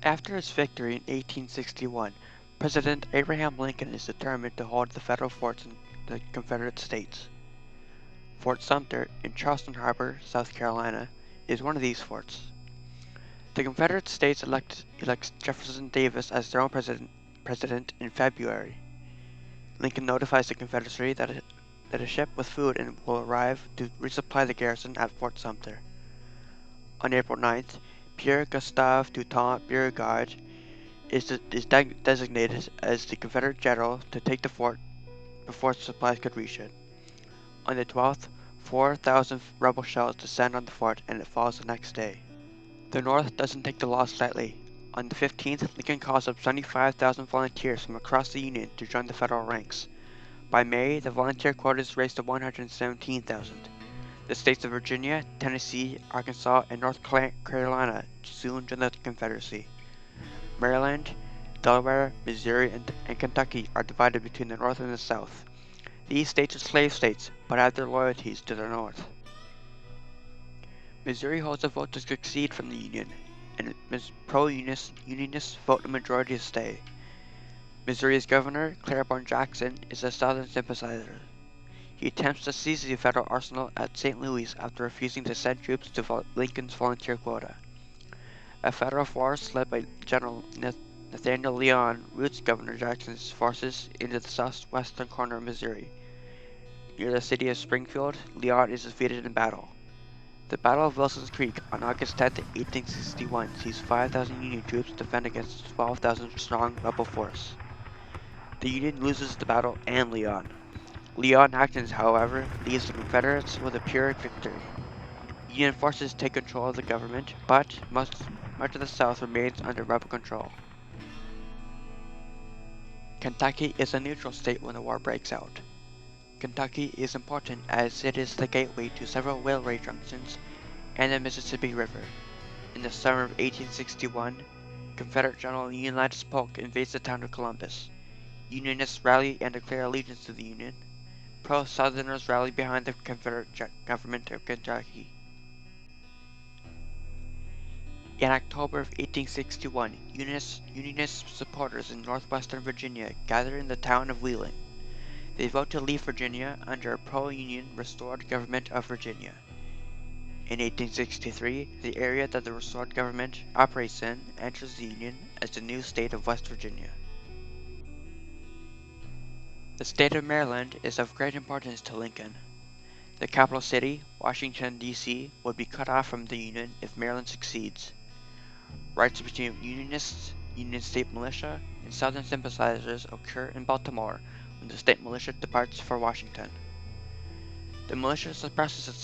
After his victory in 1861, President Abraham Lincoln is determined to hold the federal forts in the Confederate States. Fort Sumter in Charleston Harbor, South Carolina, is one of these forts. The Confederate States elects Jefferson Davis as their own president in February. Lincoln notifies the Confederacy that a ship with food will arrive to resupply the garrison at Fort Sumter. On April 9th, Pierre Gustave Dutton Beauregard is designated as the Confederate general to take the fort before supplies could reach it. On the 12th, 4,000 rebel shells descend on the fort and it falls the next day. The North doesn't take the loss lightly. On the 15th, Lincoln calls up 75,000 volunteers from across the Union to join the federal ranks. By May, the volunteer quota is raised to 117,000. The states of Virginia, Tennessee, Arkansas, and North Carolina soon joined the Confederacy. Maryland, Delaware, Missouri, and Kentucky are divided between the North and the South. These states are slave states, but have their loyalties to the North. Missouri holds a vote to secede from the Union, and pro-Unionists vote a majority to stay. Missouri's governor, Claiborne Jackson, is a Southern sympathizer. He attempts to seize the federal arsenal at St. Louis after refusing to send troops to Lincoln's volunteer quota. A federal force led by General Nathaniel Leon routes Governor Jackson's forces into the southwestern corner of Missouri. Near the city of Springfield, Leon is defeated in battle. The Battle of Wilson's Creek on August 10, 1861 sees 5,000 Union troops defend against a 12,000 strong rebel force. The Union loses the battle and Leon. Leon's actions, however, leaves the Confederates with a Pyrrhic victory. Union forces take control of the government, but much of the South remains under rebel control. Kentucky is a neutral state when the war breaks out. Kentucky is important as it is the gateway to several railway junctions and the Mississippi River. In the summer of 1861, Confederate General Leonidas Polk invades the town of Columbus. Unionists rally and declare allegiance to the Union. Pro-Southerners rally behind the Confederate government of Kentucky. In October of 1861, Unionist supporters in northwestern Virginia gather in the town of Wheeling. They vote to leave Virginia under a pro-Union restored government of Virginia. In 1863, the area that the restored government operates in enters the Union as the new state of West Virginia. The state of Maryland is of great importance to Lincoln. The capital city, Washington, D.C., would be cut off from the Union if Maryland succeeds. Riots between Unionists, Union State Militia, and Southern sympathizers occur in Baltimore when the state militia departs for Washington. The militia suppresses its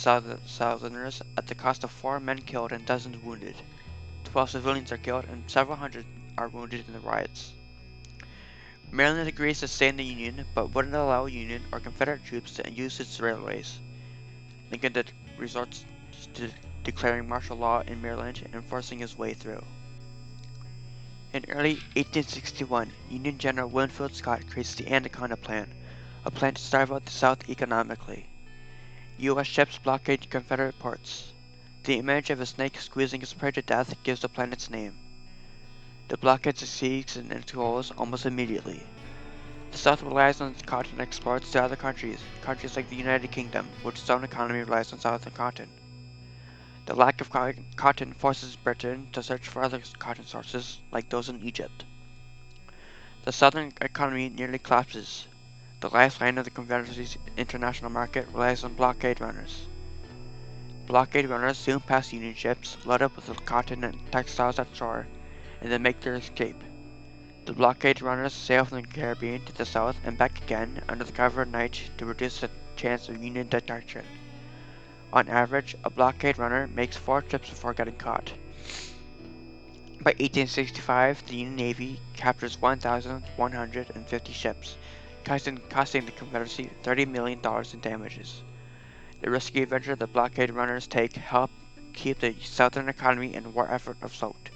Southerners at the cost of 4 men killed and dozens wounded. 12 civilians are killed and several hundred are wounded in the riots. Maryland agrees to stay in the Union, but wouldn't allow Union or Confederate troops to use its railways. Lincoln resorts to declaring martial law in Maryland and forcing his way through. In early 1861, Union General Winfield Scott creates the Anaconda Plan, a plan to starve out the South economically. U.S. ships blockade Confederate ports. The image of a snake squeezing its prey to death gives the plan its name. The blockade succeeds in its goals almost immediately. The South relies on cotton exports to other countries like the United Kingdom, which own economy relies on southern cotton. The lack of cotton forces Britain to search for other cotton sources, like those in Egypt. The southern economy nearly collapses. The lifeline of the Confederacy's international market relies on blockade runners. Blockade runners soon pass Union ships, load up with cotton and textiles at shore, and then make their escape. The blockade runners sail from the Caribbean to the south and back again under the cover of night to reduce the chance of Union detection. On average, a blockade runner makes 4 trips before getting caught. By 1865, the Union Navy captures 1,150 ships, costing the Confederacy $30 million in damages. The risky adventure the blockade runners take help keep the southern economy and war effort afloat.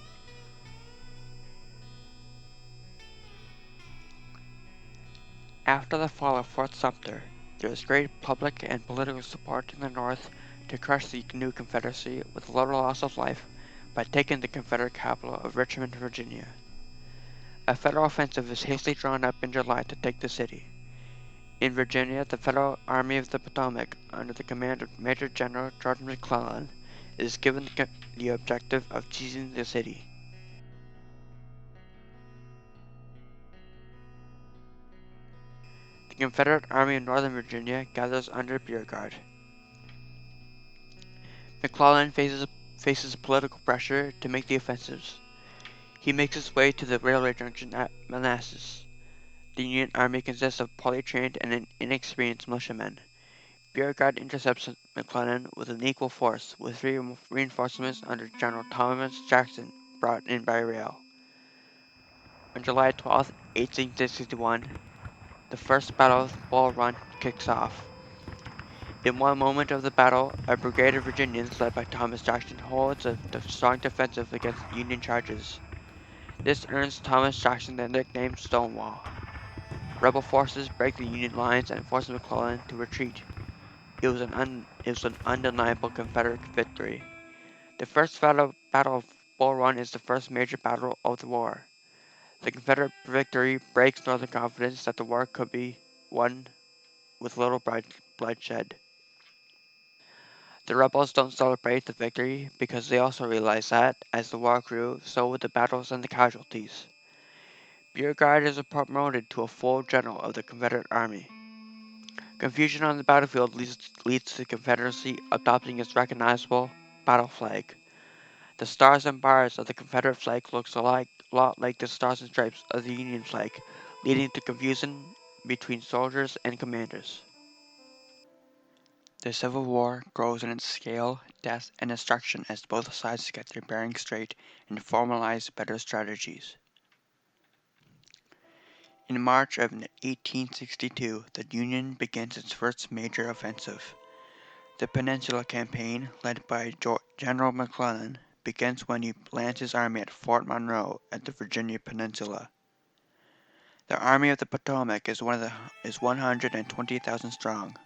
After the fall of Fort Sumter, there was great public and political support in the North to crush the new Confederacy with little loss of life, by taking the Confederate capital of Richmond, Virginia. A Federal offensive was hastily drawn up in July to take the city. In Virginia, the Federal Army of the Potomac, under the command of Major General George McClellan, is given the objective of seizing the city. The Confederate Army of Northern Virginia gathers under Beauregard. McClellan faces political pressure to make the offensives. He makes his way to the railway junction at Manassas. The Union Army consists of poorly trained and inexperienced militiamen. Beauregard intercepts McClellan with an equal force, with three reinforcements under General Thomas Jackson brought in by rail. On July 12, 1861, the First Battle of Bull Run kicks off. In one moment of the battle, a brigade of Virginians led by Thomas Jackson holds a strong defensive against Union charges. This earns Thomas Jackson the nickname Stonewall. Rebel forces break the Union lines and force McClellan to retreat. It was an undeniable Confederate victory. The first battle of Bull Run is the first major battle of the war. The Confederate victory breaks Northern confidence that the war could be won with little bloodshed. The rebels don't celebrate the victory because they also realize that, as the war grew, so would the battles and the casualties. Beauregard is promoted to a full general of the Confederate Army. Confusion on the battlefield leads to the Confederacy adopting its recognizable battle flag. The stars and bars of the Confederate flag looks a lot like the stars and stripes of the Union flag, leading to confusion between soldiers and commanders. The Civil War grows in its scale, death, and destruction as both sides get their bearings straight and formalize better strategies. In March of 1862, the Union begins its first major offensive. The Peninsula Campaign, led by General McClellan, begins when he lands his army at Fort Monroe at the Virginia Peninsula. The Army of the Potomac is 120,000 strong.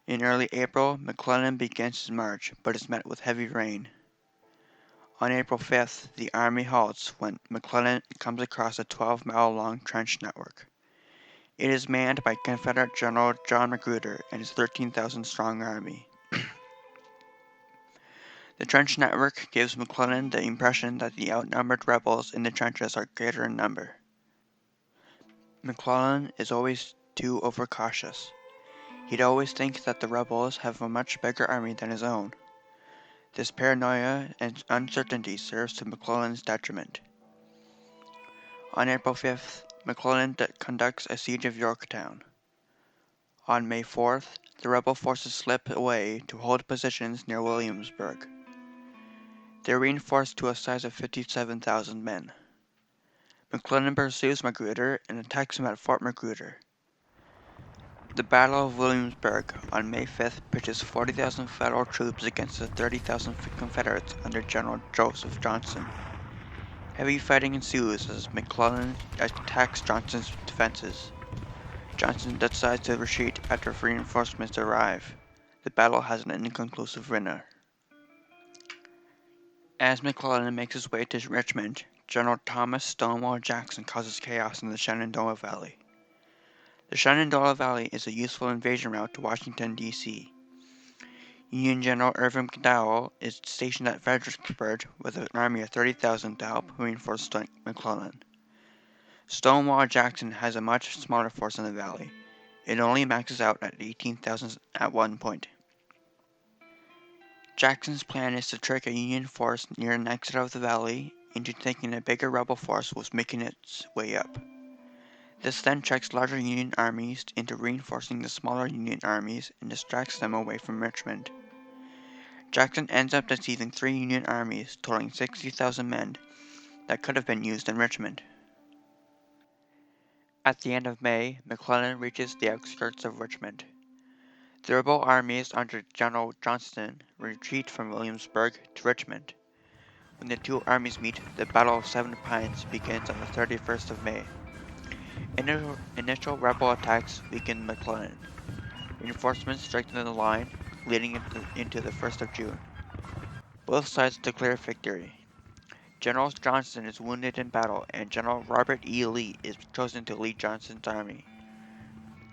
In early April, McClellan begins his march, but is met with heavy rain. On April 5th, the army halts when McClellan comes across a 12-mile-long trench network. It is manned by Confederate General John Magruder and his 13,000-strong army. The trench network gives McClellan the impression that the outnumbered rebels in the trenches are greater in number. McClellan is always too overcautious. He'd always think that the rebels have a much bigger army than his own. This paranoia and uncertainty serves to McClellan's detriment. On April 5th, McClellan conducts a siege of Yorktown. On May 4th, the rebel forces slip away to hold positions near Williamsburg. They are reinforced to a size of 57,000 men. McClellan pursues Magruder and attacks him at Fort Magruder. The Battle of Williamsburg on May 5th pitches 40,000 Federal troops against the 30,000 Confederates under General Joseph Johnston. Heavy fighting ensues as McClellan attacks Johnston's defenses. Johnston decides to retreat after reinforcements arrive. The battle has an inconclusive winner. As McClellan makes his way to Richmond, General Thomas Stonewall Jackson causes chaos in the Shenandoah Valley. The Shenandoah Valley is a useful invasion route to Washington, D.C. Union General Irvin McDowell is stationed at Fredericksburg with an army of 30,000 to help reinforce McClellan. Stonewall Jackson has a much smaller force in the valley. It only maxes out at 18,000 at one point. Jackson's plan is to trick a Union force near an exit of the valley into thinking a bigger rebel force was making its way up. This then tricks larger Union armies into reinforcing the smaller Union armies and distracts them away from Richmond. Jackson ends up deceiving 3 Union armies, totaling 60,000 men, that could have been used in Richmond. At the end of May, McClellan reaches the outskirts of Richmond. The rebel armies under General Johnston retreat from Williamsburg to Richmond. When the two armies meet, the Battle of Seven Pines begins on the 31st of May. Initial rebel attacks weakened McClellan. Reinforcements strengthened the line, leading into the 1st of June. Both sides declare victory. General Johnston is wounded in battle, and General Robert E. Lee is chosen to lead Johnston's army.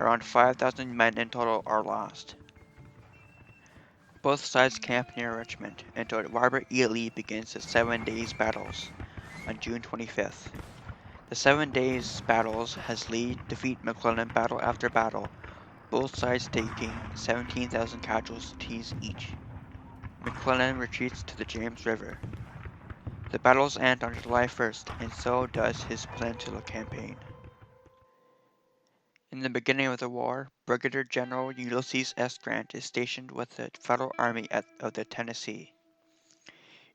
Around 5,000 men in total are lost. Both sides camp near Richmond until Robert E. Lee begins the 7 Days Battles on June 25th. The 7 Days Battles has Lee defeat McClellan battle after battle, both sides taking 17,000 casualties each. McClellan retreats to the James River. The battles end on July 1st, and so does his Peninsula Campaign. In the beginning of the war, Brigadier General Ulysses S. Grant is stationed with the Federal Army of the Tennessee.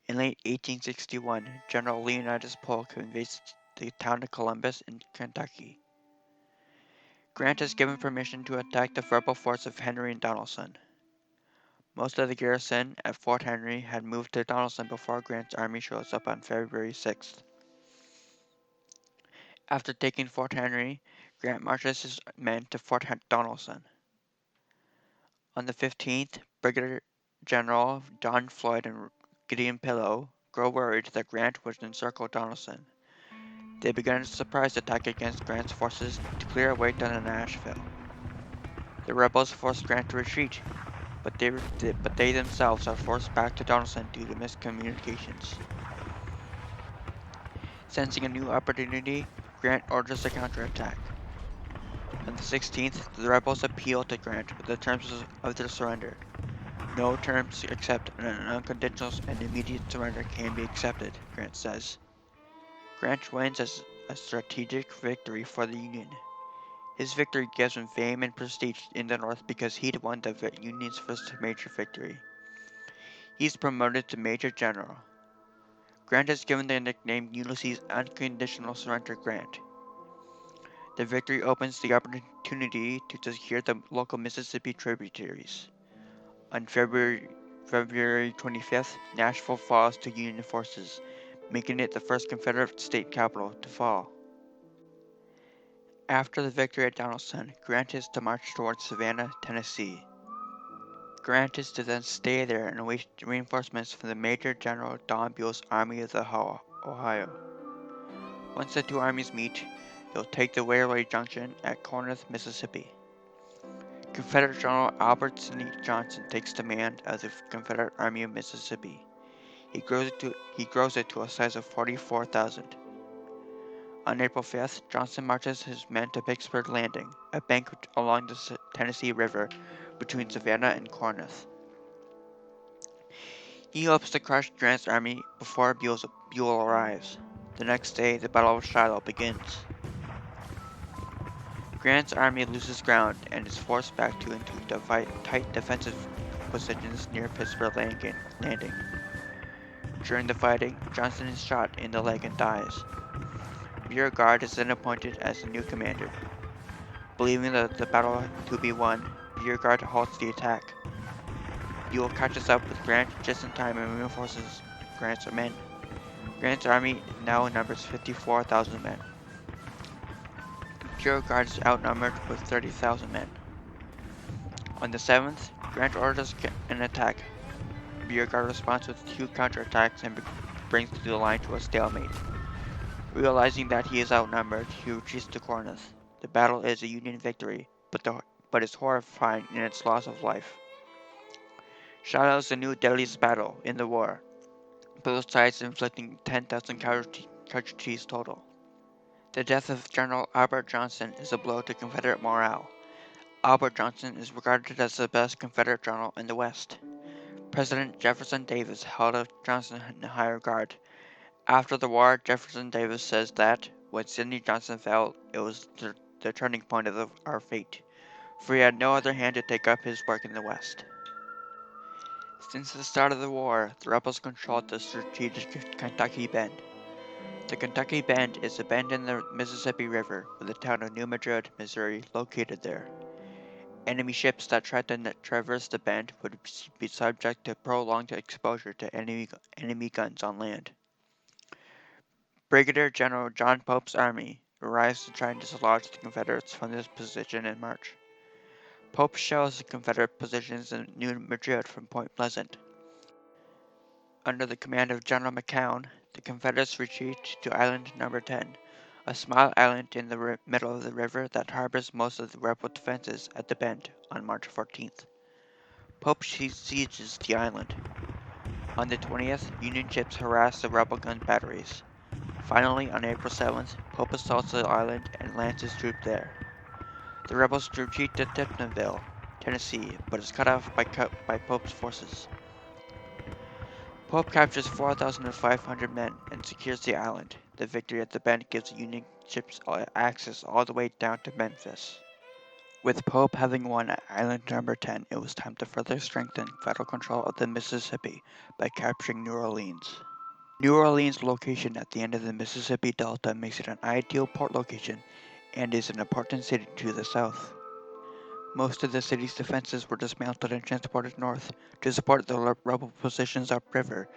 In late 1861, General Leonidas Polk invades the town of Columbus in Kentucky. Grant is given permission to attack the rebel force of Henry and Donelson. Most of the garrison at Fort Henry had moved to Donelson before Grant's army shows up on February 6th. After taking Fort Henry, Grant marches his men to Fort Donelson. On the 15th, Brigadier General John Floyd and Gideon Pillow grow worried that Grant would encircle Donelson. They began a surprise attack against Grant's forces to clear a way to Nashville. The rebels force Grant to retreat, but they themselves are forced back to Donelson due to miscommunications. Sensing a new opportunity, Grant orders a counterattack. On the 16th, the rebels appeal to Grant with the terms of their surrender. No terms except an unconditional and immediate surrender can be accepted, Grant says. Grant wins as a strategic victory for the Union. His victory gives him fame and prestige in the North because he'd won the Union's first major victory. He's promoted to Major General. Grant is given the nickname Ulysses' Unconditional Surrender Grant. The victory opens the opportunity to secure the local Mississippi tributaries. On February 25th, Nashville falls to Union forces, making it the first Confederate state capital to fall. After the victory at Donelson, Grant is to march towards Savannah, Tennessee. Grant is to then stay there and await reinforcements from the Major General Don Buell's Army of the Ohio. Once the two armies meet, they'll take the railway junction at Corinth, Mississippi. Confederate General Albert Sidney Johnston takes command of the Confederate Army of Mississippi. He grows it to a size of 44,000. On April 5th, Johnston marches his men to Vicksburg Landing, a bank along the Tennessee River between Savannah and Corinth. He hopes to crush Grant's army before Buell arrives. The next day, the Battle of Shiloh begins. Grant's army loses ground and is forced back into tight defensive positions near Pittsburgh Landing. During the fighting, Johnston is shot in the leg and dies. Beauregard is then appointed as the new commander. Believing the battle to be won, Beauregard halts the attack. Buell catches up with Grant just in time and reinforces Grant's men. Grant's army now numbers 54,000 men. Beauregard is outnumbered with 30,000 men. On the 7th, Grant orders an attack. Beauregard responds with 2 counterattacks and brings the line to a stalemate. Realizing that he is outnumbered, he retreats to Corinth. The battle is a Union victory, but is horrifying in its loss of life. Shiloh is the new deadliest battle in the war, both sides inflicting 10,000 casualties total. The death of General Albert Johnston is a blow to Confederate morale. Albert Johnston is regarded as the best Confederate general in the West. President Jefferson Davis held Johnston in high regard. After the war, Jefferson Davis says that, when Sidney Johnston fell, it was the turning point of our fate, for he had no other hand to take up his work in the West. Since the start of the war, the rebels controlled the strategic Kentucky Bend. The Kentucky Bend is a bend in the Mississippi River, with the town of New Madrid, Missouri, located there. Enemy ships that tried to traverse the bend would be subject to prolonged exposure to enemy guns on land. Brigadier General John Pope's army arrives to try and dislodge the Confederates from this position in March. Pope shells the Confederate positions in New Madrid from Point Pleasant. Under the command of General McCown, the Confederates retreated to Island No. 10, a small island in the middle of the river that harbors most of the rebel defenses at the bend on March 14th. Pope sieges the island. On the 20th, Union ships harass the rebel gun batteries. Finally, on April 7th, Pope assaults the island and lands his troops there. The rebels retreat to Tiptonville, Tennessee, but is cut off by Pope's forces. Pope captures 4,500 men and secures the island. The victory at the bend gives the Union ships access all the way down to Memphis. With Pope having won at Island No. 10, it was time to further strengthen federal control of the Mississippi by capturing New Orleans. New Orleans' location at the end of the Mississippi Delta makes it an ideal port location and is an important city to the south. Most of the city's defenses were dismantled and transported north to support the rebel positions upriver,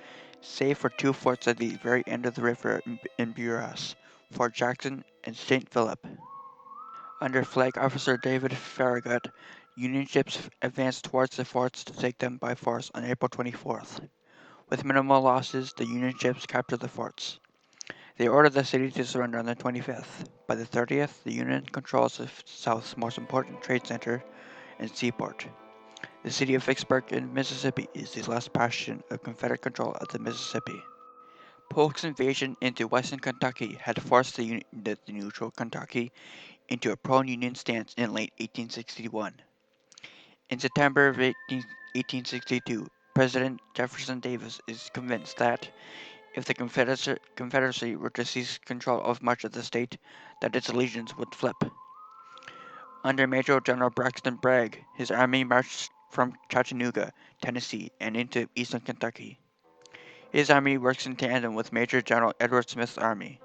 save for two forts at the very end of the river in Buras, Fort Jackson and St. Philip. Under Flag Officer David Farragut, Union ships advanced towards the forts to take them by force on April 24th. With minimal losses, the Union ships captured the forts. They ordered the city to surrender on the 25th. By the 30th, the Union controls the South's most important trade center and seaport. The city of Vicksburg in Mississippi is the last bastion of Confederate control of the Mississippi. Polk's invasion into western Kentucky had forced the neutral Kentucky into a pro-Union stance in late 1861. In September of 1862, President Jefferson Davis is convinced that if the Confederacy were to seize control of much of the state, that its allegiance would flip. Under Major General Braxton Bragg, his army marched from Chattanooga, Tennessee, and into eastern Kentucky. His army works in tandem with Major General Edward Smith's army,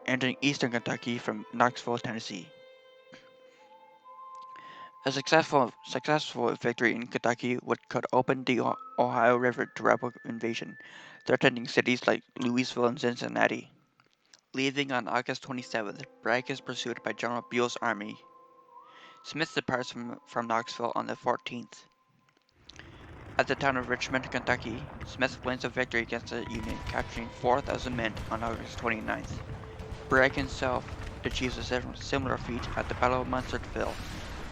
entering eastern Kentucky from Knoxville, Tennessee. A successful victory in Kentucky would cut open the Ohio River to rebel invasion, threatening cities like Louisville and Cincinnati. Leaving on August 27th, Bragg is pursued by General Buell's army. Smith departs from Knoxville on the 14th. At the town of Richmond, Kentucky, Smith wins a victory against the Union, capturing 4,000 men on August 29th. Bragg himself achieves a similar feat at the Battle of Munsterville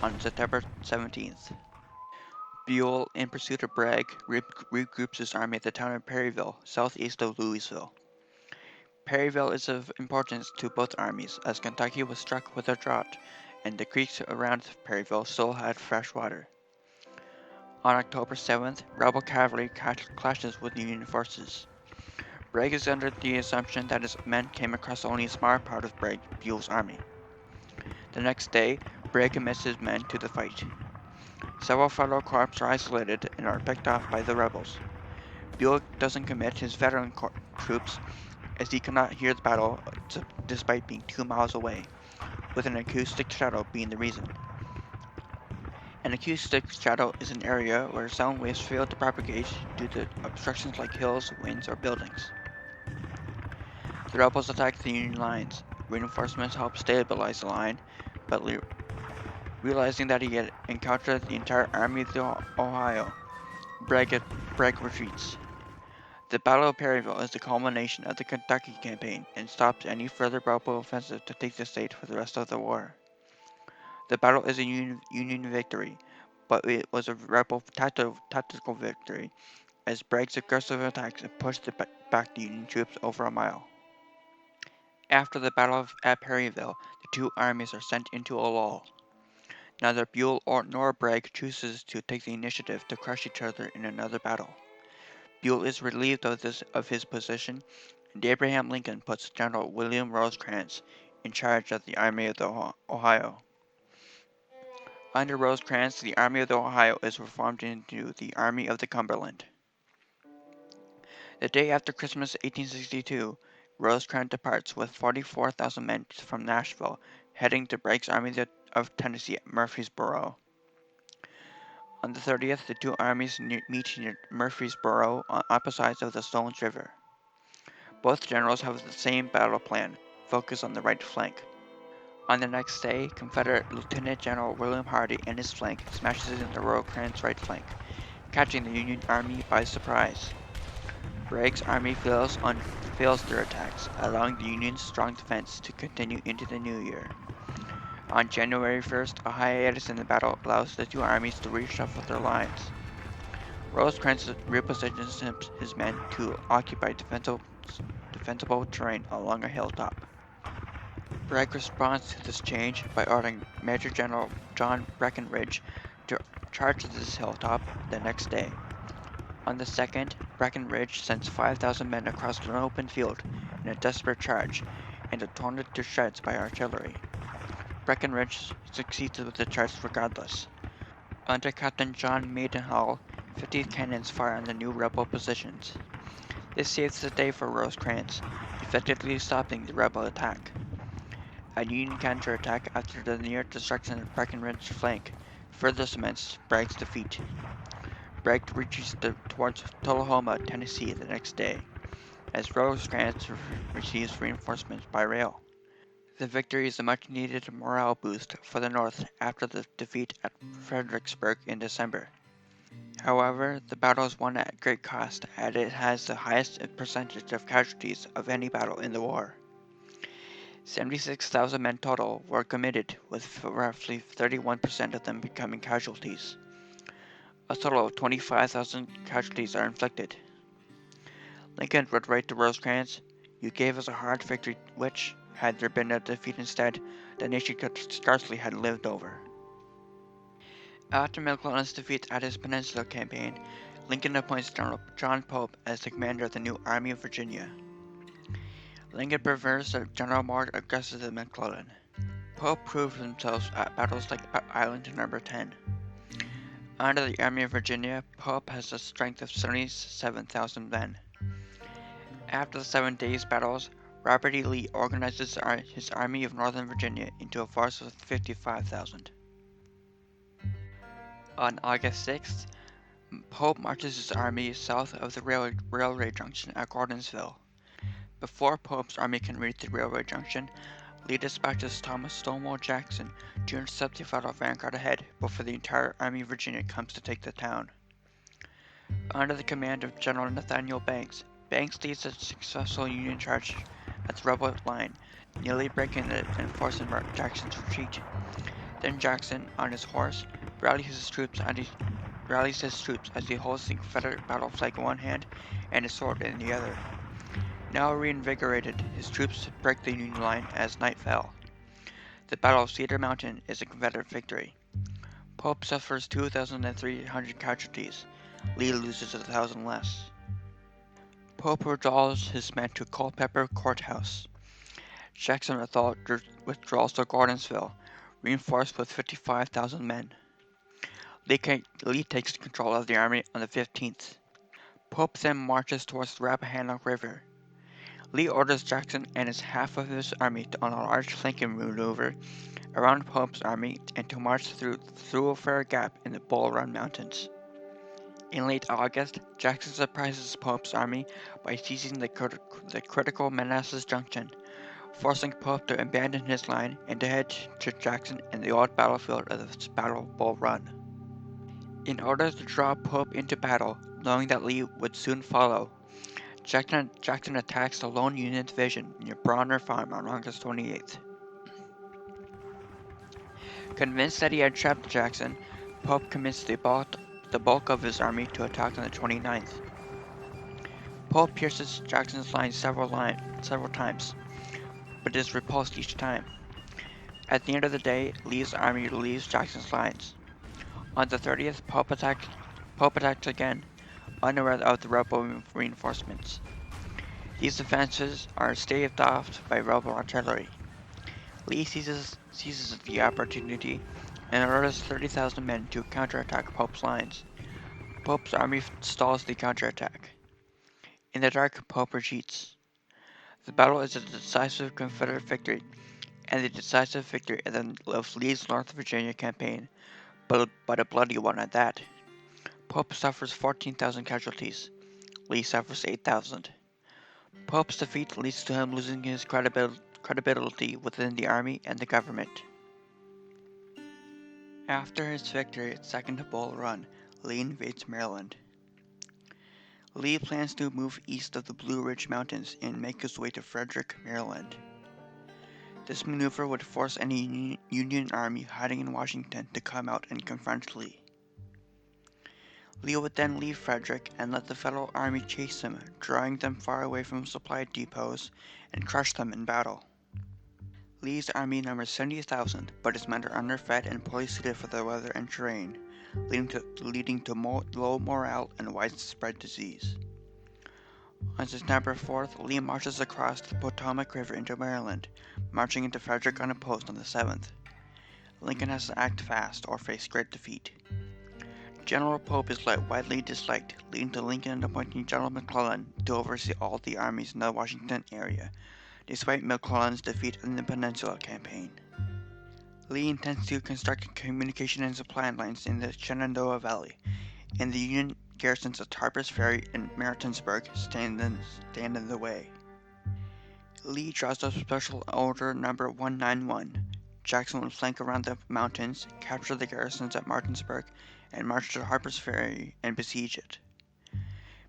on September 17th. Buell, in pursuit of Bragg, regroups his army at the town of Perryville, southeast of Louisville. Perryville is of importance to both armies, as Kentucky was struck with a drought, and the creeks around Perryville still had fresh water. On October 7th, rebel cavalry clashes with Union forces. Bragg is under the assumption that his men came across only a small part of Buell's army. The next day, Bragg commits his men to the fight. Several Federal corps are isolated and are picked off by the rebels. Buell doesn't commit his veteran troops as he cannot hear the battle despite being 2 miles away, with an acoustic shadow being the reason. An acoustic shadow is an area where sound waves fail to propagate due to obstructions like hills, winds, or buildings. The rebels attack the Union lines. Reinforcements help stabilize the line, but realizing that he had encountered the entire Army of the Ohio, Bragg retreats. The Battle of Perryville is the culmination of the Kentucky campaign and stops any further rebel offensive to take the state for the rest of the war. The battle is a Union victory, but it was a rebel tactical victory, as Bragg's aggressive attacks pushed back the Union troops over a mile. After the battle at Perryville, the two armies are sent into a lull. Neither Buell nor Bragg chooses to take the initiative to crush each other in another battle. Buell is relieved of his position, and Abraham Lincoln puts General William Rosecrans in charge of the Army of the Ohio. Under Rosecrans, the Army of the Ohio is reformed into the Army of the Cumberland. The day after Christmas 1862, Rosecrans departs with 44,000 men from Nashville, heading to Bragg's Army of Tennessee at Murfreesboro. On the 30th, the two armies meet near Murfreesboro on opposite sides of the Stones River. Both generals have the same battle plan, focus on the right flank. On the next day, Confederate Lieutenant General William Hardee and his flank smashes into Rosecrans' right flank, catching the Union Army by surprise. Bragg's army fails their attacks, allowing the Union's strong defense to continue into the new year. On January 1st, a hiatus in the battle allows the two armies to reshuffle their lines. Rosecrans repositions his men to occupy defensible terrain along a hilltop. Bragg responds to this change by ordering Major General John Breckinridge to charge this hilltop the next day. On the 2nd, Breckinridge sends 5,000 men across an open field in a desperate charge and are torn to shreds by artillery. Breckinridge succeeds with the charge regardless. Under Captain John Maidenhall, 50 cannons fire on the new rebel positions. This saves the day for Rosecrans, effectively stopping the rebel attack. A Union counterattack after the near destruction of Breckinridge's flank further cements Bragg's defeat. Bragg retreats towards Tullahoma, Tennessee the next day, as Rosecrans receives reinforcements by rail. The victory is a much-needed morale boost for the North after the defeat at Fredericksburg in December. However, the battle is won at great cost, as it has the highest percentage of casualties of any battle in the war. 76,000 men total were committed, with roughly 31% of them becoming casualties. A total of 25,000 casualties are inflicted. Lincoln would write to Rosecrans, "You gave us a hard victory which, had there been a defeat instead, the nation could scarcely have lived over." After McClellan's defeat at his Peninsula campaign, Lincoln appoints General John Pope as the commander of the new Army of Virginia. Lincoln prefers that General more aggressive than McClellan. Pope proved himself at battles like Island No. 10. Under the Army of Virginia, Pope has a strength of 77,000 men. After the 7 days' battles, Robert E. Lee organizes his Army of Northern Virginia into a force of 55,000. On August 6th, Pope marches his army south of the railway junction at Gordonsville. Before Pope's army can reach the railway junction, Lee dispatches Thomas Stonewall Jackson to intercept the Federal vanguard ahead before the entire Army of Virginia comes to take the town. Under the command of General Nathaniel Banks, Banks leads a successful Union charge at the rebel line, nearly breaking it and forcing Jackson's retreat. Then Jackson, on his horse, rallies his troops as he holds the Confederate battle flag in one hand and his sword in the other. Now reinvigorated, his troops break the Union line as night fell. The Battle of Cedar Mountain is a Confederate victory. Pope suffers 2,300 casualties. Lee loses 1,000 less. Pope withdraws his men to Culpeper Courthouse. Jackson withdraws to Gordonsville, reinforced with 55,000 men. Lee takes control of the army on the 15th. Pope then marches towards the Rappahannock River. Lee orders Jackson and half of his army on a large flanking maneuver around Pope's army and to march through Thoroughfare Gap in the Bull Run Mountains. In late August, Jackson surprises Pope's army by seizing the critical Manassas Junction, forcing Pope to abandon his line and to head to Jackson in the old battlefield of the Battle of Bull Run. In order to draw Pope into battle, knowing that Lee would soon follow, Jackson attacks the lone Union division near Bronner Farm on August 28th. Convinced that he had trapped Jackson, Pope commits the bulk of his army to attack on the 29th. Pope pierces Jackson's line several times, but is repulsed each time. At the end of the day, Lee's army relieves Jackson's lines. On the 30th, Pope attacks again, unaware of the rebel reinforcements. These defenses are staved off by rebel artillery. Lee seizes the opportunity and orders 30,000 men to counterattack Pope's lines. Pope's army stalls the counterattack. In the dark, Pope retreats. The battle is a decisive Confederate victory, and the decisive victory of Lee's North Virginia campaign, but a bloody one at that. Pope suffers 14,000 casualties. Lee suffers 8,000. Pope's defeat leads to him losing his credibility within the army and the government. After his victory at Second Bull Run, Lee invades Maryland. Lee plans to move east of the Blue Ridge Mountains and make his way to Frederick, Maryland. This maneuver would force any Union army hiding in Washington to come out and confront Lee. Lee would then leave Frederick and let the Federal Army chase him, drawing them far away from supply depots and crush them in battle. Lee's army numbers 70,000, but his men are underfed and poorly suited for the weather and terrain, leading to low morale and widespread disease. On September 4th, Lee marches across the Potomac River into Maryland, marching into Frederick unopposed on the 7th. Lincoln has to act fast or face great defeat. General Pope is widely disliked, leading to Lincoln appointing General McClellan to oversee all the armies in the Washington area, despite McClellan's defeat in the Peninsula Campaign. Lee intends to construct communication and supply lines in the Shenandoah Valley, and the Union garrisons at Harper's Ferry and Martinsburg stand in the way. Lee draws up Special Order No. 191. Jackson would flank around the mountains, capture the garrisons at Martinsburg, and march to Harper's Ferry and besiege it.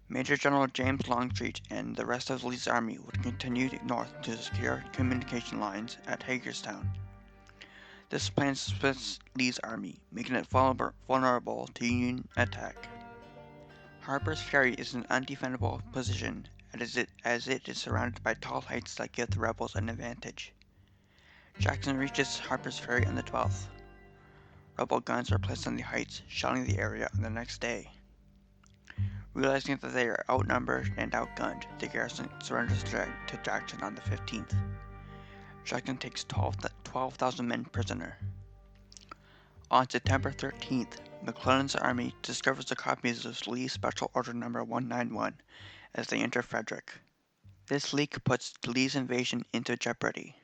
Major General James Longstreet and the rest of Lee's army would continue north to secure communication lines at Hagerstown. This plan splits Lee's army, making it vulnerable to Union attack. Harper's Ferry is an undefendable position as it is surrounded by tall heights that give the rebels an advantage. Jackson reaches Harper's Ferry on the 12th. Rebel guns are placed on the heights, shelling the area on the next day. Realizing that they are outnumbered and outgunned, the garrison surrenders to Jackson on the 15th. Jackson takes 12,000 men prisoner. On September 13th, McClellan's army discovers the copies of Lee's Special Order No. 191 as they enter Frederick. This leak puts Lee's invasion into jeopardy.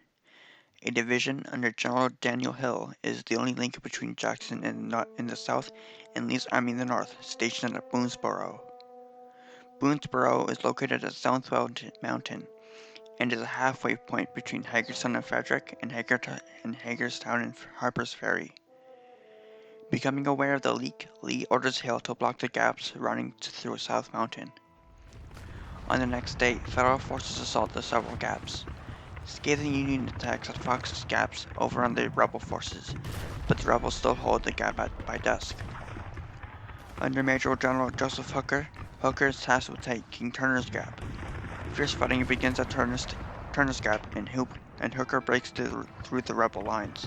A division under General Daniel Hill is the only link between Jackson in the south and Lee's army in the north, stationed at Boonesboro. Boonesboro is located at South Mountain and is a halfway point between Hagerstown and Frederick and Hagerstown and Harper's Ferry. Becoming aware of the leak, Lee orders Hill to block the gaps running through South Mountain. On the next day, Federal forces assault the several gaps. Scathing Union attacks at Fox's Gaps overrun the rebel forces, but the rebels still hold the gap by dusk. Under Major General Joseph Hooker, Hooker is tasked with taking Turner's Gap. Fierce fighting begins at Turner's Gap, and Hooker breaks through the rebel lines.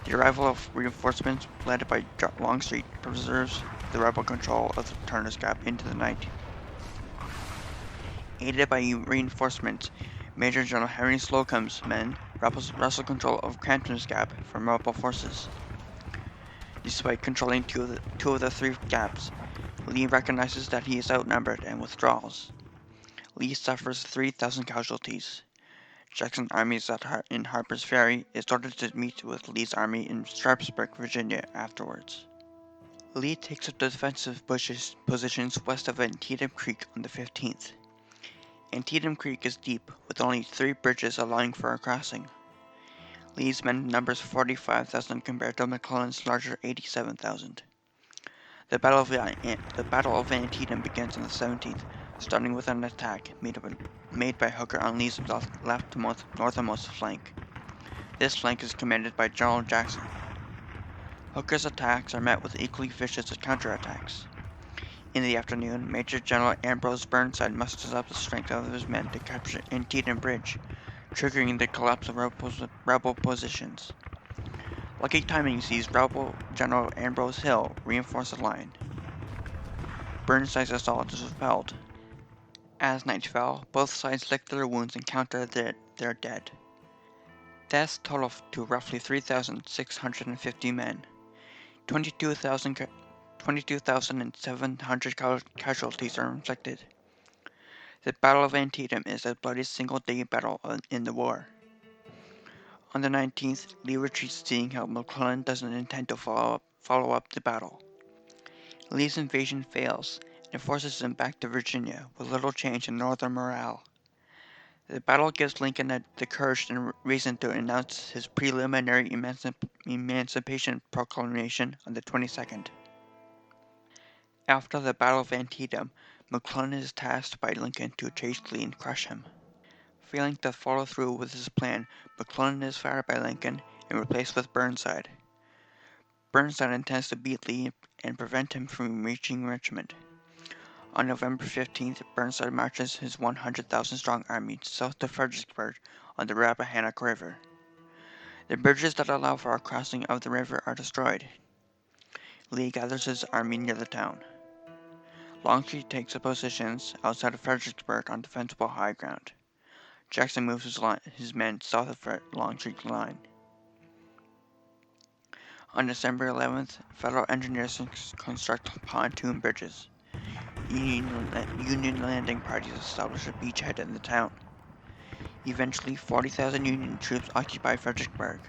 The arrival of reinforcements led by Longstreet preserves the rebel control of Turner's Gap into the night. Aided by reinforcements, Major General Henry Slocum's men wrestle control of Crampton's Gap from rebel forces. Despite controlling two of the three gaps, Lee recognizes that he is outnumbered and withdraws. Lee suffers 3,000 casualties. Jackson's army in Harper's Ferry is ordered to meet with Lee's army in Sharpsburg, Virginia afterwards. Lee takes up defensive positions west of Antietam Creek on the 15th. Antietam Creek is deep, with only 3 bridges allowing for a crossing. Lee's men numbers 45,000 compared to McClellan's larger 87,000. The Battle of Antietam begins on the 17th, starting with an attack made by Hooker on Lee's leftmost northernmost flank. This flank is commanded by General Jackson. Hooker's attacks are met with equally vicious counterattacks. In the afternoon, Major General Ambrose Burnside musters up the strength of his men to capture Antietam Bridge, triggering the collapse of rebel positions. Lucky timing sees Rebel General Ambrose Hill reinforce the line. Burnside's assault is repelled. As night fell, both sides licked their wounds and counted their dead. Deaths total to roughly 3,650 men. 22,700 casualties are inflicted. The Battle of Antietam is the bloodiest single-day battle in the war. On the 19th, Lee retreats, seeing how McClellan doesn't intend to follow up the battle. Lee's invasion fails and forces him back to Virginia with little change in northern morale. The battle gives Lincoln the courage and reason to announce his preliminary Emancipation Proclamation on the 22nd. After the Battle of Antietam, McClellan is tasked by Lincoln to chase Lee and crush him. Failing to follow through with his plan, McClellan is fired by Lincoln and replaced with Burnside. Burnside intends to beat Lee and prevent him from reaching Richmond. On November 15th, Burnside marches his 100,000-strong army south to Fredericksburg on the Rappahannock River. The bridges that allow for a crossing of the river are destroyed. Lee gathers his army near the town. Longstreet takes up positions outside of Fredericksburg on defensible high ground. Jackson moves his men south of Longstreet's line. On December 11th, Federal engineers construct pontoon bridges. Union landing parties establish a beachhead in the town. Eventually, 40,000 Union troops occupy Fredericksburg.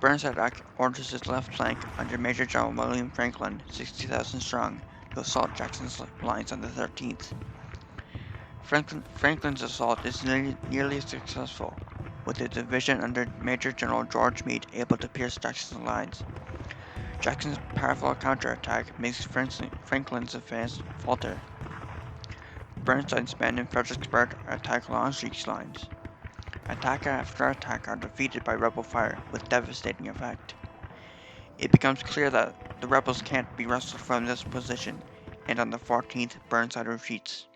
Burnside orders his left flank under Major General William Franklin, 60,000 strong, to assault Jackson's lines on the 13th. Franklin's assault is nearly successful, with the division under Major General George Meade able to pierce Jackson's lines. Jackson's powerful counterattack makes Franklin's advance falter. Burnside's men in Fredericksburg attack Longstreet's lines. Attack after attack are defeated by rebel fire with devastating effect. It becomes clear that the rebels can't be wrestled from this position, and on the 14th, Burnside retreats.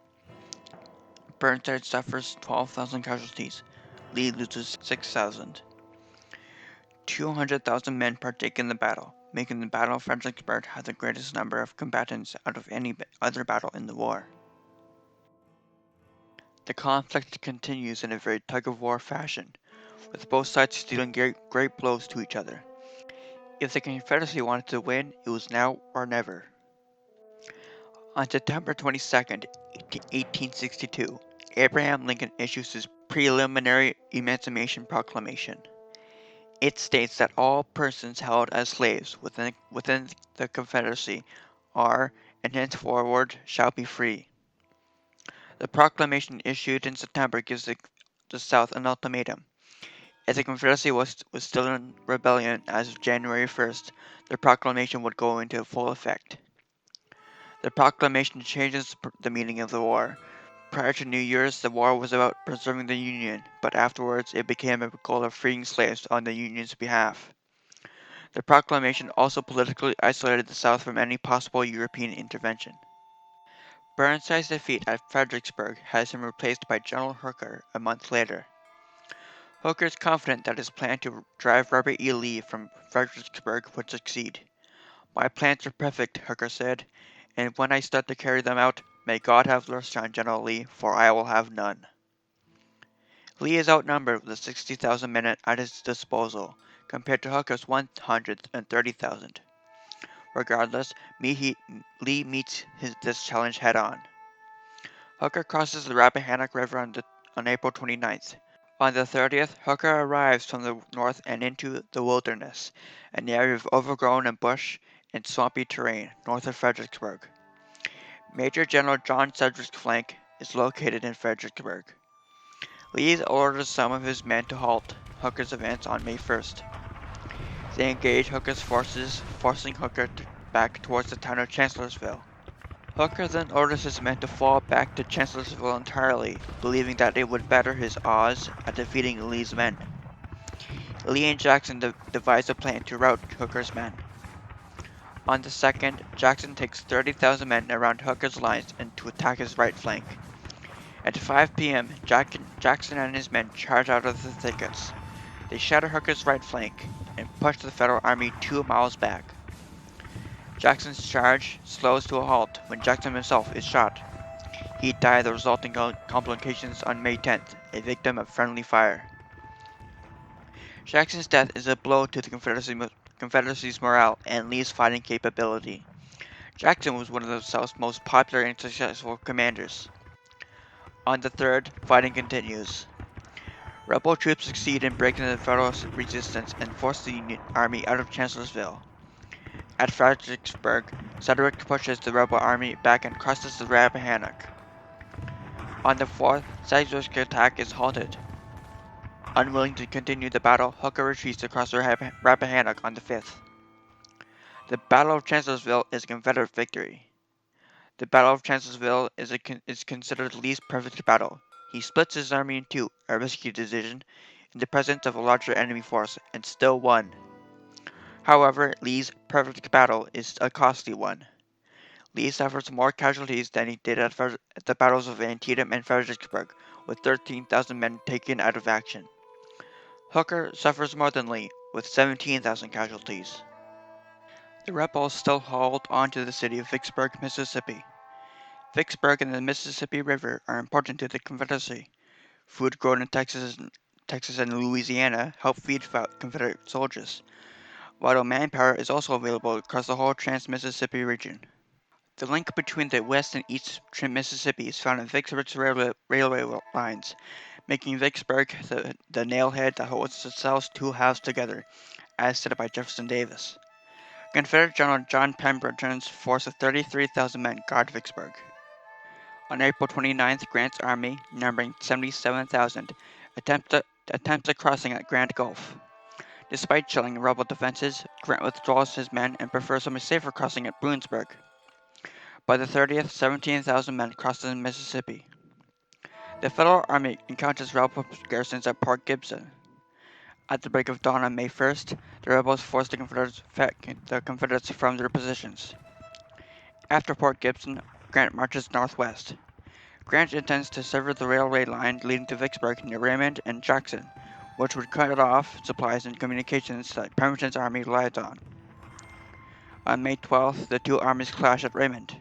Burnside suffers 12,000 casualties. Lee loses 6,000. 200,000 men partake in the battle, making the Battle of Fredericksburg have the greatest number of combatants out of any other battle in the war. The conflict continues in a very tug-of-war fashion, with both sides dealing great blows to each other. If the Confederacy wanted to win, it was now or never. On September 22, 1862, Abraham Lincoln issues his preliminary Emancipation Proclamation. It states that all persons held as slaves within the Confederacy are, and henceforward shall be free. The proclamation issued in September gives the South an ultimatum. If the Confederacy was still in rebellion as of January 1st, the proclamation would go into full effect. The proclamation changes the meaning of the war. Prior to New Year's, the war was about preserving the Union, but afterwards it became a goal of freeing slaves on the Union's behalf. The proclamation also politically isolated the South from any possible European intervention. Burnside's defeat at Fredericksburg has him replaced by General Hooker a month later. Hooker is confident that his plan to drive Robert E. Lee from Fredericksburg would succeed. "My plans are perfect," Hooker said, "and when I start to carry them out, may God have mercy on General Lee, for I will have none." Lee is outnumbered with 60,000 men at his disposal, compared to Hooker's 130,000. Regardless, Lee meets this challenge head-on. Hooker crosses the Rappahannock River on April 29th. On the 30th, Hooker arrives from the north and into the wilderness, an area of overgrown and bush and swampy terrain north of Fredericksburg. Major General John Sedgwick's flank is located in Fredericksburg. Lee orders some of his men to halt Hooker's advance on May 1st. They engage Hooker's forces, forcing Hooker back towards the town of Chancellorsville. Hooker then orders his men to fall back to Chancellorsville entirely, believing that it would better his odds at defeating Lee's men. Lee and Jackson devise a plan to rout Hooker's men. On the 2nd, Jackson takes 30,000 men around Hooker's lines and to attack his right flank. At 5 p.m., Jackson and his men charge out of the thickets. They shatter Hooker's right flank and push the Federal Army 2 miles back. Jackson's charge slows to a halt when Jackson himself is shot. He died of the resulting complications on May 10th, a victim of friendly fire. Jackson's death is a blow to the Confederacy's morale and Lee's fighting capability. Jackson was one of the South's most popular and successful commanders. On the 3rd, fighting continues. Rebel troops succeed in breaking the Federal resistance and force the Union Army out of Chancellorsville. At Fredericksburg, Sedgwick pushes the rebel army back and crosses the Rappahannock. On the 4th, Sedgwick's attack is halted. Unwilling to continue the battle, Hooker retreats across the Rappahannock on the 5th. The Battle of Chancellorsville is a Confederate victory. The Battle of Chancellorsville is considered Lee's perfect battle. He splits his army in two, a rescue division, in the presence of a larger enemy force, and still won. However, Lee's perfect battle is a costly one. Lee suffers more casualties than he did at the battles of Antietam and Fredericksburg, with 13,000 men taken out of action. Hooker suffers more than Lee, with 17,000 casualties. The rebels still hold on to the city of Vicksburg, Mississippi. Vicksburg and the Mississippi River are important to the Confederacy. Food grown in Texas and Louisiana help feed Confederate soldiers. Vital manpower is also available across the whole Trans-Mississippi region. The link between the west and east Mississippi is found in Vicksburg's railway lines, making Vicksburg the nailhead that holds the South's two halves together, as said by Jefferson Davis. Confederate General John Pemberton's force of 33,000 men guarded Vicksburg. On April 29th, Grant's army, numbering 77,000, attempts a crossing at Grand Gulf. Despite chilling rebel defenses, Grant withdraws his men and prefers a safer crossing at Boonsburg. By the 30th, 17,000 men crossed the Mississippi. The Federal Army encounters rebel garrisons at Port Gibson. At the break of dawn on May 1st, the rebels forced the Confederates from their positions. After Port Gibson, Grant marches northwest. Grant intends to sever the railway line leading to Vicksburg near Raymond and Jackson, which would cut off supplies and communications that Pemberton's army relied on. On May 12th, the two armies clash at Raymond.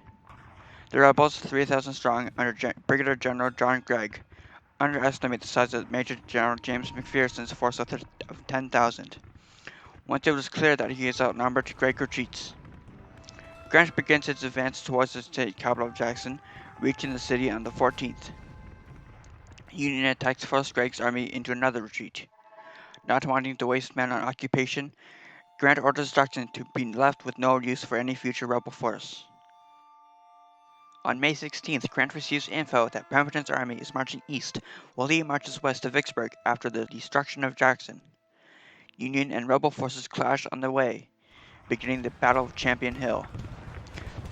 The rebels, 3,000 strong, under Brigadier General John Gregg, underestimate the size of Major General James McPherson's force of 10,000. Once it was clear that he is outnumbered, Gregg retreats. Grant begins his advance towards the state capital of Jackson, reaching the city on the 14th. Union attacks forced Gregg's army into another retreat. Not wanting to waste men on occupation, Grant orders Jackson to be left with no use for any future rebel force. On May 16th, Grant receives info that Pemberton's army is marching east, while Lee marches west to Vicksburg after the destruction of Jackson. Union and rebel forces clash on the way, beginning the Battle of Champion Hill.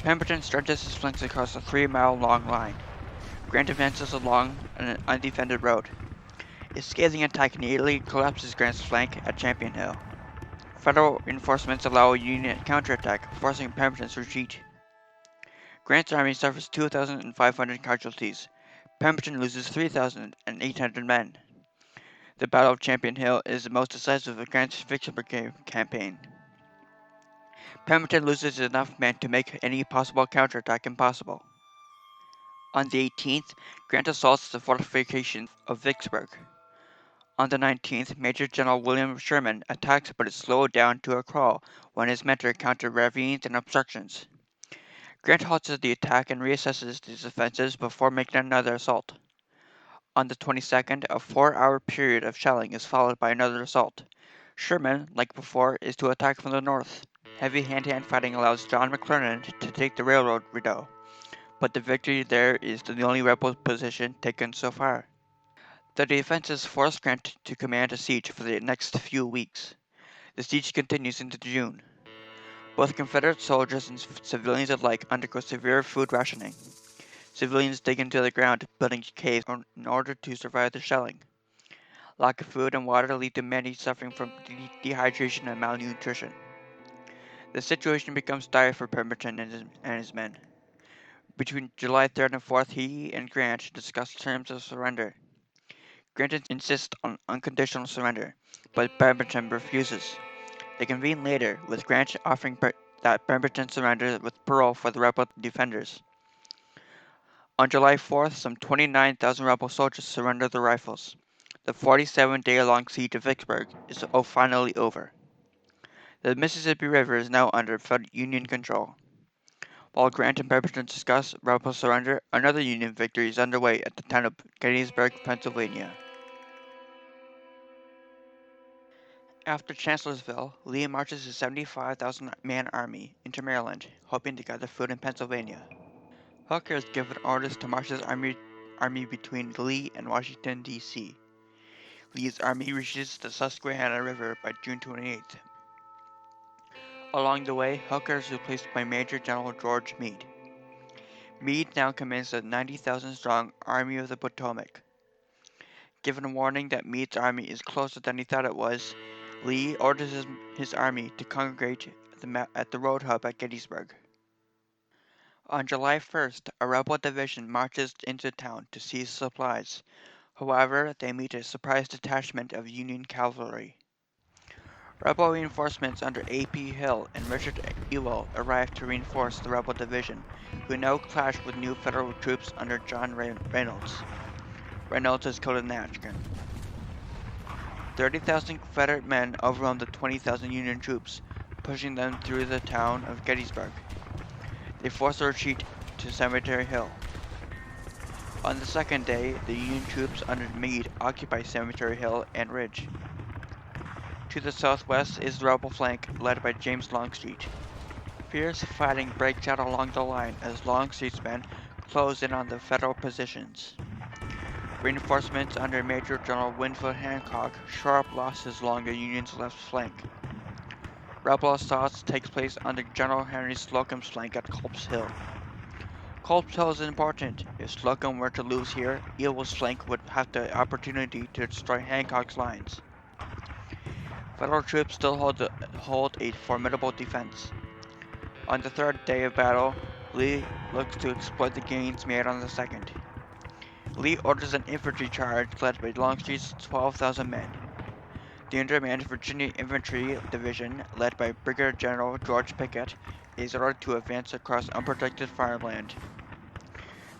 Pemberton stretches his flanks across a 3-mile-long line. Grant advances along an undefended road. A scathing attack nearly collapses Grant's flank at Champion Hill. Federal reinforcements allow a Union counterattack, forcing Pemberton's retreat. Grant's army suffers 2,500 casualties. Pemberton loses 3,800 men. The Battle of Champion Hill is the most decisive of Grant's Vicksburg campaign. Pemberton loses enough men to make any possible counterattack impossible. On the 18th, Grant assaults the fortifications of Vicksburg. On the 19th, Major General William Sherman attacks but is slowed down to a crawl when his men encounter ravines and obstructions. Grant halts the attack and reassesses his defenses before making another assault. On the 22nd, a 4-hour period of shelling is followed by another assault. Sherman, like before, is to attack from the north. Heavy hand-to-hand fighting allows John McClernand to take the railroad redoubt, but the victory there is the only rebel position taken so far. The defenses forced Grant to command a siege for the next few weeks. The siege continues into June. Both Confederate soldiers and civilians alike undergo severe food rationing. Civilians dig into the ground, building caves in order to survive the shelling. Lack of food and water lead to many suffering from dehydration and malnutrition. The situation becomes dire for Pemberton and his men. Between July 3rd and 4th, he and Grant discuss terms of surrender. Grant insists on unconditional surrender, but Pemberton refuses. They convene later, with Grant offering that Pemberton surrender with parole for the rebel defenders. On July 4th, some 29,000 rebel soldiers surrender their rifles. The 47-day-long siege of Vicksburg is finally over. The Mississippi River is now under Union control. While Grant and Pemberton discuss rebel surrender, another Union victory is underway at the town of Gettysburg, Pennsylvania. After Chancellorsville, Lee marches his 75,000-man army into Maryland, hoping to gather food in Pennsylvania. Hooker is given orders to march his army between Lee and Washington, D.C. Lee's army reaches the Susquehanna River by June 28th. Along the way, Hooker is replaced by Major General George Meade. Meade now commands the 90,000-strong Army of the Potomac. Given warning that Meade's army is closer than he thought it was, Lee orders his army to congregate at the road hub at Gettysburg. On July 1st, a rebel division marches into town to seize supplies. However, they meet a surprise detachment of Union cavalry. Rebel reinforcements under A.P. Hill and Richard Ewell arrived to reinforce the rebel division, who now clashed with new Federal troops under John Reynolds. Reynolds is killed in action. 30,000 Confederate men overwhelmed the 20,000 Union troops, pushing them through the town of Gettysburg. They forced a retreat to Cemetery Hill. On the second day, the Union troops under Meade occupied Cemetery Hill and Ridge. To the southwest is the rebel flank, led by James Longstreet. Fierce fighting breaks out along the line as Longstreet's men close in on the Federal positions. Reinforcements under Major General Winfield Hancock shore up losses along the Union's left flank. Rebel assaults take place under General Henry Slocum's flank at Culp's Hill. Culp's Hill is important. If Slocum were to lose here, Ewell's flank would have the opportunity to destroy Hancock's lines. Federal troops still hold a formidable defense. On the third day of battle, Lee looks to exploit the gains made on the second. Lee orders an infantry charge led by Longstreet's 12,000 men. The undermanned Virginia Infantry Division, led by Brigadier General George Pickett, is ordered to advance across unprotected farmland.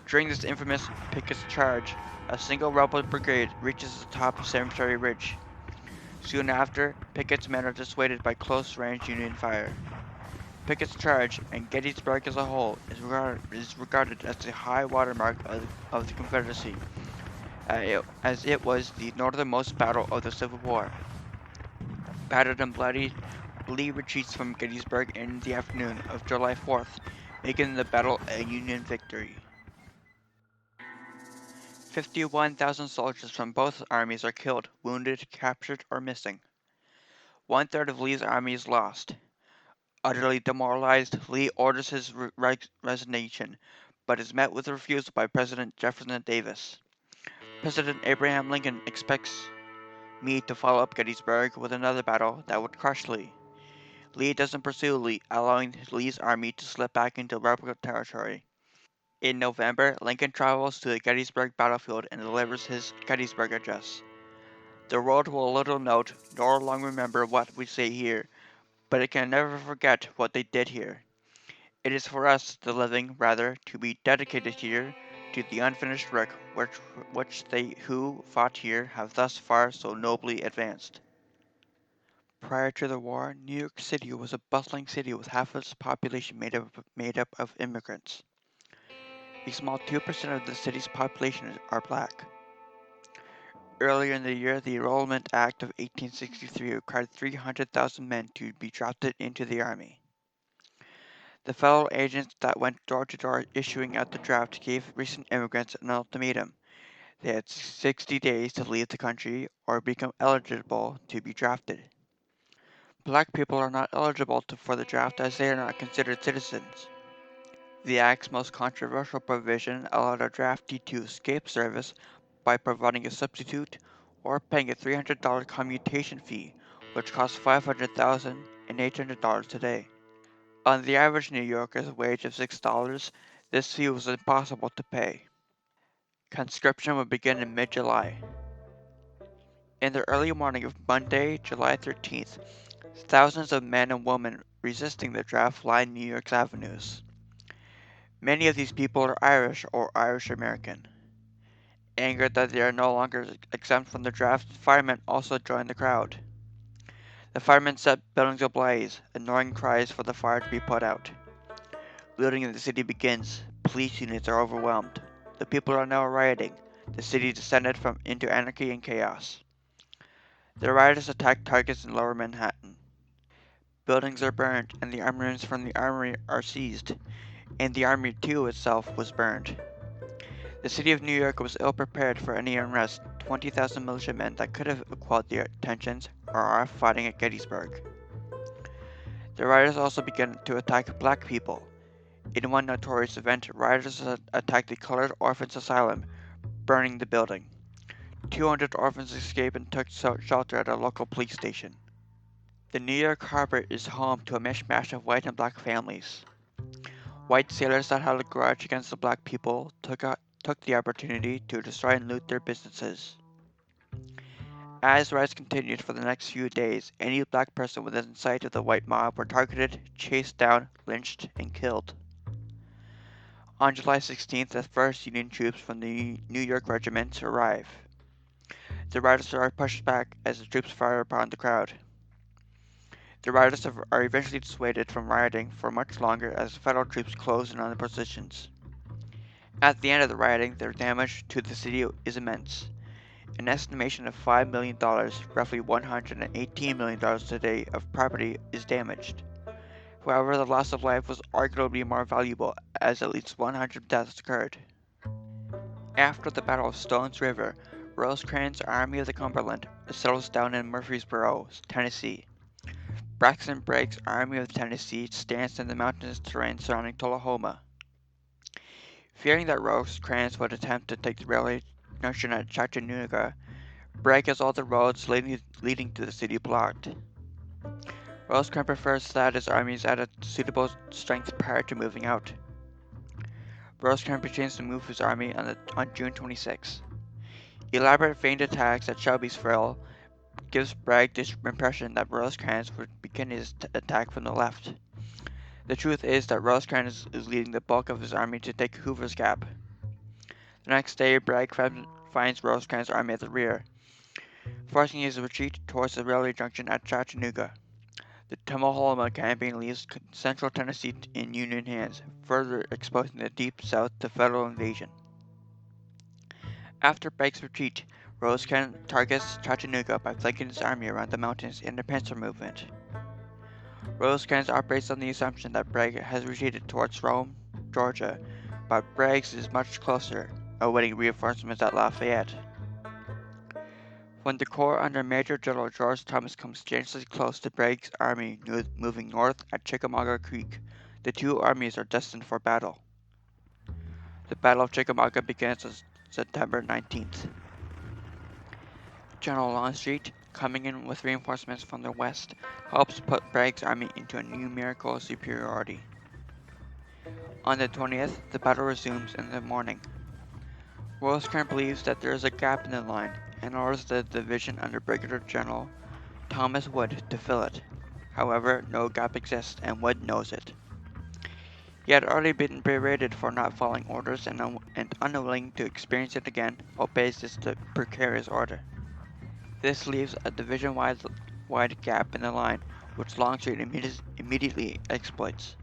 During this infamous Pickett's charge, a single rebel brigade reaches the top of Cemetery Ridge. Soon after, Pickett's men are dissuaded by close-range Union fire. Pickett's charge, and Gettysburg as a whole, is regarded as the high watermark of the Confederacy, as it was the northernmost battle of the Civil War. Battered and bloodied, Lee retreats from Gettysburg in the afternoon of July 4th, making the battle a Union victory. 51,000 soldiers from both armies are killed, wounded, captured, or missing. One-third of Lee's army is lost. Utterly demoralized, Lee orders his resignation, but is met with refusal by President Jefferson Davis. President Abraham Lincoln expects Meade to follow up Gettysburg with another battle that would crush Lee. Lee doesn't pursue Lee, allowing Lee's army to slip back into rebel territory. In November, Lincoln travels to the Gettysburg battlefield and delivers his Gettysburg address. The world will little note nor long remember what we say here, but it can never forget what they did here. It is for us, the living, rather, to be dedicated here to the unfinished work which they who fought here have thus far so nobly advanced. Prior to the war, New York City was a bustling city with half of its population made up of immigrants. A small 2% of the city's population are black. Earlier in the year, the Enrollment Act of 1863 required 300,000 men to be drafted into the Army. The federal agents that went door to door issuing out the draft gave recent immigrants an ultimatum. They had 60 days to leave the country or become eligible to be drafted. Black people are not eligible for the draft as they are not considered citizens. The Act's most controversial provision allowed a draftee to escape service by providing a substitute or paying a $300 commutation fee, which costs $500,000 and $800 today. On the average New Yorker's wage of $6, this fee was impossible to pay. Conscription would begin in mid-July. In the early morning of Monday, July 13th, thousands of men and women resisting the draft lined New York's avenues. Many of these people are Irish or Irish American. Angered that they are no longer exempt from the draft, firemen also joined the crowd. The firemen set buildings ablaze, ignoring cries for the fire to be put out. Looting in the city begins. Police units are overwhelmed. The people are now rioting. The city descended into anarchy and chaos. The rioters attacked targets in lower Manhattan. Buildings are burned, and the armaments from the armory are seized, and the army too itself was burned. The city of New York was ill prepared for any unrest. 20,000 militiamen that could have quelled the tensions are off fighting at Gettysburg. The rioters also began to attack black people. In one notorious event, rioters attacked the Colored Orphans Asylum, burning the building. 200 orphans escaped and took shelter at a local police station. The New York harbor is home to a mishmash of white and black families. White sailors that had a grudge against the black people took the opportunity to destroy and loot their businesses. As riots continued for the next few days, any black person within sight of the white mob were targeted, chased down, lynched, and killed. On July 16th, the first Union troops from the New York regiment arrive. The rioters are pushed back as the troops fire upon the crowd. The rioters are eventually dissuaded from rioting for much longer as the federal troops close in on the positions. At the end of the rioting, the damage to the city is immense. An estimation of $5 million, roughly $118 million today, of property is damaged. However, the loss of life was arguably more valuable, as at least 100 deaths occurred. After the Battle of Stones River, Rosecrans' Army of the Cumberland settles down in Murfreesboro, Tennessee. Braxton Bragg's Army of the Tennessee stands in the mountainous terrain surrounding Tullahoma. Fearing that Rosecrans would attempt to take the railway junction at Chattanooga, Bragg has all the roads leading to the city blocked. Rosecrans prefers that his army is at a suitable strength prior to moving out. Rosecrans begins to move his army on June 26. Elaborate feigned attacks at Shelbyville gives Bragg the impression that Rosecrans would begin his attack from the left. The truth is that Rosecrans is leading the bulk of his army to take Hoover's Gap. The next day, Bragg finds Rosecrans' army at the rear, forcing his retreat towards the railway junction at Chattanooga. The Tullahoma campaign leaves central Tennessee in Union hands, further exposing the deep South to federal invasion. After Bragg's retreat, Rosecrans targets Chattanooga by flanking his army around the mountains in a pincer movement. Rosecrans operates on the assumption that Bragg has retreated towards Rome, Georgia, but Bragg's is much closer, awaiting reinforcements at Lafayette. When the Corps under Major General George Thomas comes dangerously close to Bragg's army moving north at Chickamauga Creek, the two armies are destined for battle. The Battle of Chickamauga begins on September 19th. General Longstreet, coming in with reinforcements from the west, helps put Bragg's army into a numerical superiority. On the 20th, the battle resumes in the morning. Rosecrans believes that there is a gap in the line and orders the division under Brigadier General Thomas Wood to fill it. However, no gap exists and Wood knows it. He had already been berated for not following orders and unwilling to experience it again, obeys this precarious order. This leaves a division-wide gap in the line, which Longstreet immediately exploits.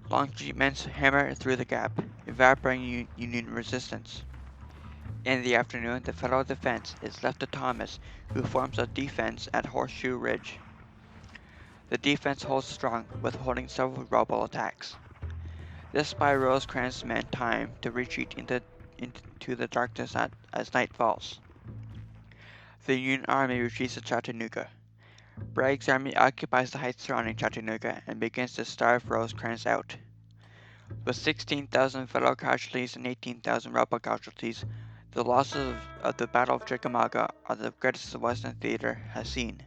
Longstreet's men hammer through the gap, evaporating Union resistance. In the afternoon, the Federal defense is left to Thomas, who forms a defense at Horseshoe Ridge. The defense holds strong, withholding several rebel attacks. This buys Rosecrans' men time to retreat into the darkness as night falls. The Union army retreats to Chattanooga. Bragg's army occupies the heights surrounding Chattanooga and begins to starve Rosecrans out. With 16,000 Federal casualties and 18,000 rebel casualties, the losses of the Battle of Chickamauga are the greatest the Western theater has seen.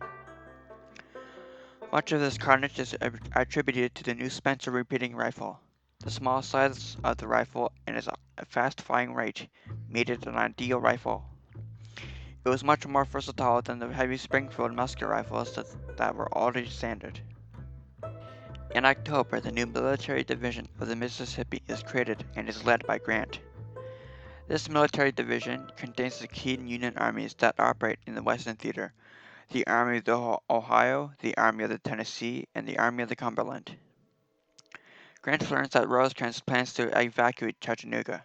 Much of this carnage is attributed to the new Spencer repeating rifle. The small size of the rifle and its fast firing rate made it an ideal rifle. It was much more versatile than the heavy Springfield musket rifles that were already standard. In October, the new Military Division of the Mississippi is created and is led by Grant. This military division contains the key Union armies that operate in the Western Theater: the Army of the Ohio, the Army of the Tennessee, and the Army of the Cumberland. Grant learns that Rosecrans plans to evacuate Chattanooga.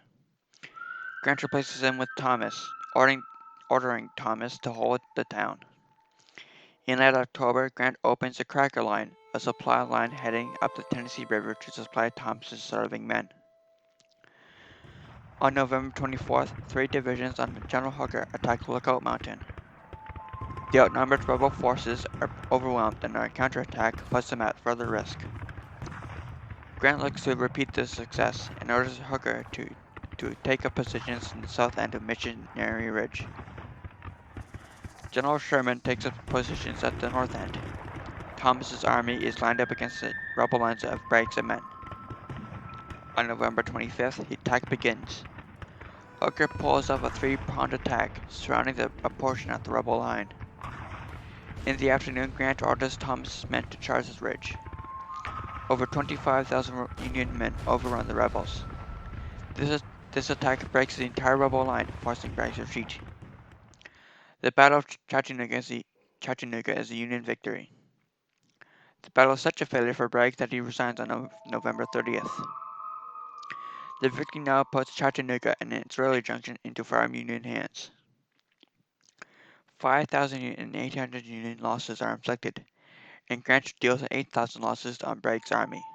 Grant replaces him with Thomas, ordering Thomas to hold the town. In late October, Grant opens the Cracker Line, a supply line heading up the Tennessee River to supply Thomas's starving men. On November 24th, 3 divisions under General Hooker attack Lookout Mountain. The outnumbered rebel forces are overwhelmed and our counterattack puts them at further risk. Grant looks to repeat this success and orders Hooker to take up positions in the south end of Missionary Ridge. General Sherman takes up positions at the north end. Thomas's army is lined up against the rebel lines of Bragg's men. On November 25th, the attack begins. Hooker pulls off a three-pronged attack, surrounding a portion of the rebel line. In the afternoon, Grant orders Thomas's men to charge the ridge. Over 25,000 Union men overrun the rebels. This attack breaks the entire rebel line, forcing Bragg's retreat. The Battle of Chattanooga is a Union victory. The battle is such a failure for Bragg that he resigns on November 30th. The victory now puts Chattanooga and its railway junction into firm Union hands. 5,800 Union losses are inflicted, and Grant deals 8,000 losses on Bragg's army.